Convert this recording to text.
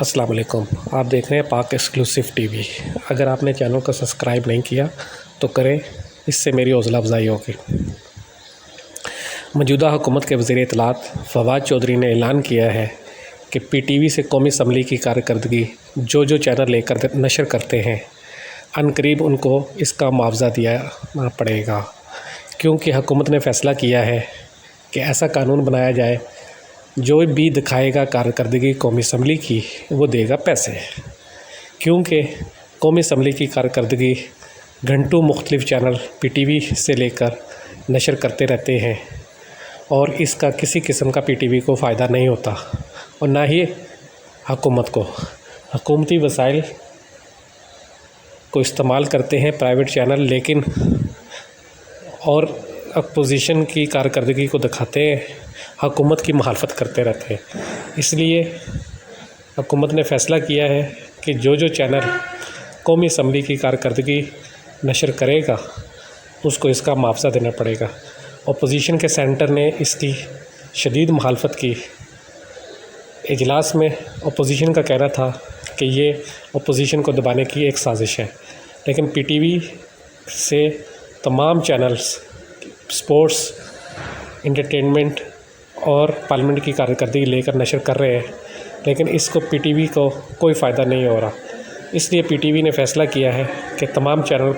السلام علیکم، آپ دیکھ رہے ہیں پاک ایکسکلوسیو ٹی وی۔ اگر آپ نے چینل کو سبسکرائب نہیں کیا تو کریں، اس سے میری حوصلہ افزائی ہوگی۔ موجودہ حکومت کے وزیر اطلاعات فواد چودھری نے اعلان کیا ہے کہ پی ٹی وی سے قومی اسمبلی کی کارکردگی جو چینل لے کر نشر کرتے ہیں عنقریب ان کو اس کا معاوضہ دینا پڑے گا، کیونکہ حکومت نے فیصلہ کیا ہے کہ ایسا قانون بنایا جائے جو بھی دکھائے گا کارکردگی قومی اسمبلی کی وہ دے گا پیسے، کیونکہ قومی اسمبلی کی کارکردگی گھنٹوں مختلف چینل پی ٹی وی سے لے کر نشر کرتے رہتے ہیں اور اس کا کسی قسم کا پی ٹی وی کو فائدہ نہیں ہوتا اور نہ ہی حکومت کو۔ حکومتی وسائل کو استعمال کرتے ہیں پرائیویٹ چینل، لیکن اور اپوزیشن کی کارکردگی کو دکھاتے ہیں، حکومت کی مخالفت کرتے رہتے ہیں۔ اس لیے حکومت نے فیصلہ کیا ہے کہ جو چینل قومی اسمبلی کی کارکردگی نشر کرے گا اس کو اس کا معاوضہ دینا پڑے گا۔ اپوزیشن کے سینٹر نے اس کی شدید مخالفت کی۔ اجلاس میں اپوزیشن کا کہنا تھا کہ یہ اپوزیشن کو دبانے کی ایک سازش ہے، لیکن پی ٹی وی سے تمام چینلز سپورٹس، انٹرٹینمنٹ اور پارلیمنٹ کی کارکردگی لے کر نشر کر رہے ہیں، لیکن اس کو پی ٹی وی کو کوئی فائدہ نہیں ہو رہا۔ اس لیے پی ٹی وی نے فیصلہ کیا ہے کہ تمام چینل